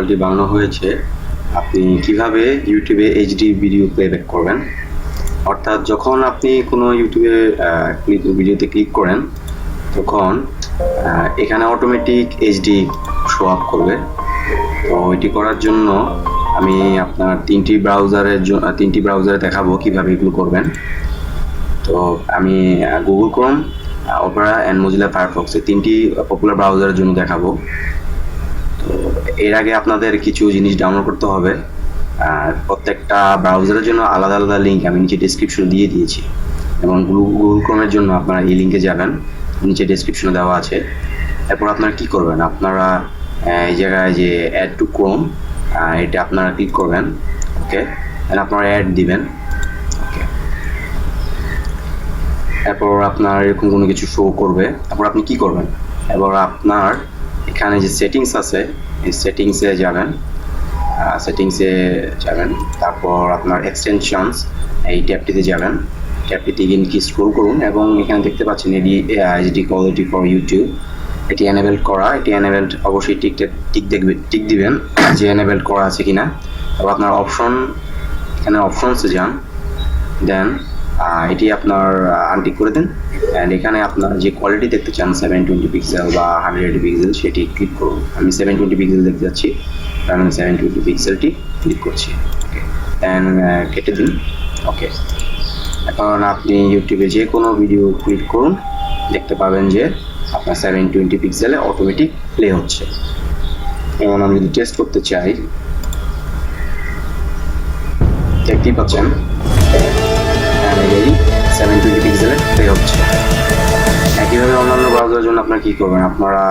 Quality বানানো হয়েছে আপনি কিভাবে ইউটিউবে এইচডি ভিডিও প্লেব্যাক করবেন। অর্থাৎ যখন আপনি কোনো ইউটিউবে ভিডিওতে ক্লিক করেন তখন এখানে অটোমেটিক এইচডি শো আপ করবে। তো এটি করার জন্য আমি আপনার তিনটি ব্রাউজারে দেখাবো কিভাবে এগুলো করবেন। তো আমি Google Chrome, Opera and Mozilla Firefox এই তিনটি পপুলার ব্রাউজারের জন্য দেখাবো। তো এর আগে আপনাদের কিছু জিনিস ডাউনলোড করতে হবে। প্রত্যেকটা ব্রাউজারের জন্য আলাদা আলাদা লিঙ্ক আমি নিচে ডেসক্রিপশনে দিয়ে দিয়েছি, এবং গুগল ক্রোমের জন্য আপনারা এই লিঙ্কে যাবেন, নিচে ডেসক্রিপশনে দেওয়া আছে। এরপর আপনারা কি করবেন, আপনারা এই জায়গায় যে অ্যাড টু ক্রোম এটা আপনারা ক্লিক করবেন। ওকে, আপনারা অ্যাড দিবেন। ওকে, এরপর আপনার এরকম কোনো কিছু শো করবে। তারপর আপনি কি করবেন, এবার আপনার এখানে যে সেটিংস আছে এই সেটিংসে যাবেন, তারপর আপনার এক্সটেনশনস এই ট্যাবটিতে যাবেন। ট্যাবটিতে কি স্ক্রল করুন এবং এখানে দেখতে পাচ্ছেন এইচডি কোয়ালিটি ফর ইউটিউব, এটি এনেবেল করা। এটি এনেবেলড অবশ্যই টিক দিবেন যে এনেবেল করা আছে কিনা। তারপর আপনার এখানে অপশনসে যান, দেন এটি আপনার আনটিক করে দেন। অ্যান্ড এখানে আপনার যে কোয়ালিটি দেখতে চান 720 পিক্সেল বা 180 পিক্সেল সেটি ক্লিক করুন। আমি 720 পিক্সেল দেখতে যাচ্ছি, কারণ আমি 720 পিক্সেলটি ক্লিক করছি। ওকে, দেন কেটে দিন। ওকে, এখন আপনি ইউটিউবে যে কোনো ভিডিও ক্লিক করুন, দেখতে পাবেন যে আপনার 720 পিক্সেলে অটোমেটিক প্লে হচ্ছে। এবং আমি যদি টেস্ট করতে চাই, দেখতেই পাচ্ছেন 720 পিক্সেলে প্লে হচ্ছে। একইভাবে অন্যান্য ব্রাউজারের জন্য আপনারা কি করবেন, আপনারা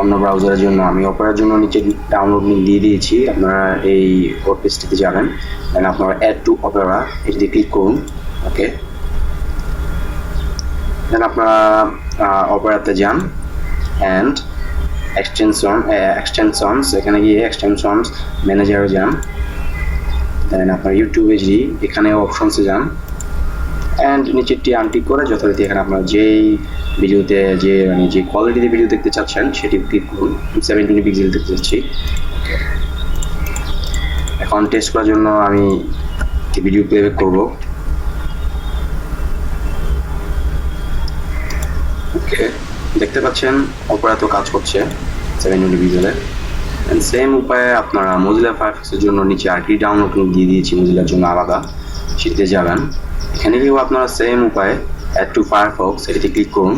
অন্য ব্রাউজারের জন্য আমি অপেরার জন্য নিচে ডাউনলোড লিঙ্ক দিয়ে দিয়েছি, আপনারা এই ওয়েব পেজটিতে যাবেন, দেন আপনারা অ্যাড টু অপেরা এটিতে ক্লিক করুন। ওকে, দেন আপনারা অপেরাতে যান অ্যান্ড এক্সটেনশনস এখানে গিয়ে এক্সটেনশনস ম্যানেজারে যান, দেন আপনার ইউটিউব এইচডি এখানে অপশনসে যান অ্যান্ড নিচেরটি আনটিক করে যথারীতি এখানে আপনার যেই ভিডিওতে যে কোয়ালিটিতে ভিডিও দেখতে চাচ্ছেন সেটি ক্লিক করুন। 720 পিক্সেল দেখতে চাচ্ছি। এখন টেস্ট করার জন্য আমি ভিডিও প্লেব্যাক করব। ওকে, দেখতে পাচ্ছেন অপেরা তো কাজ করছে 720 পিক্সেলে। অ্যান্ড সেম উপায়ে আপনারা মোজিলা ফায়ারফক্সের জন্য নিচে আরেকটি ডাউনলোড লিঙ্ক দিয়ে দিয়েছি মোজিলার জন্য আলাদা, সেটিতে যাবেন। এখানে গিয়েও আপনারা সেম উপায়ে অ্যাড টু ফায়ারফক্স এটিতে ক্লিক করুন।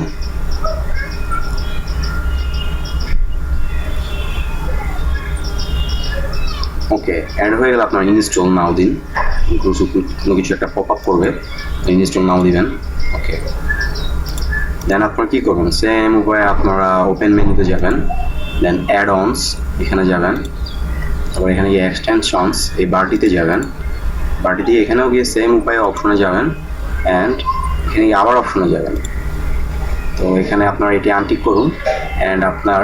ওকে, অ্যাড হয়ে গেলে আপনার ইনস্টল নাও দিন, কোনো কিছু একটা পপ আপ করবে, ইনস্টল নাও দিবেন। ওকে, দেন আপনারা কী করবেন, সেম উপায়ে আপনারা ওপেন মেনুতে যাবেন, দেন অ্যাড অনস এখানে যাবেন, তারপর এখানে গিয়ে এক্সটেনশনস এই বারটিতে যাবেন। বারটি দিয়ে এখানেও গিয়ে সেম উপায়ে অপশনে যাবেন অ্যান্ড এখানে গিয়ে আবার অপশনে যাবেন। তো এখানে আপনার এটি আনটিক করুন অ্যান্ড আপনার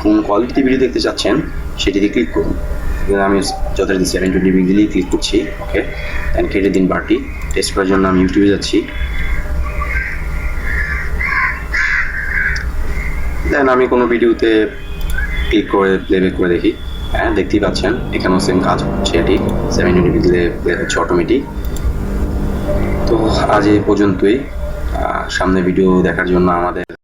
কোন কোয়ালিটিতে ভিডিও দেখতে চাচ্ছেন সেটিতে ক্লিক করুন। আমি যথারীতি 720 পিক্সেলেই ক্লিক করছি। ওকে, অ্যান্ড কেটে দিন বারটি। টেস্ট করার জন্য আমি ইউটিউবে যাচ্ছি, দেন আমি কোনো ভিডিওতে ক্লিক করে প্লেব্যাক করে দেখি। হ্যাঁ, দেখতেই পাচ্ছেন এখানেও সেম কাজ হচ্ছে, এটি 720 পিক্সেলে প্লে হচ্ছে অটোমেটিক। তো আজ এই পর্যন্তই। সামনে ভিডিও দেখার জন্য আমাদের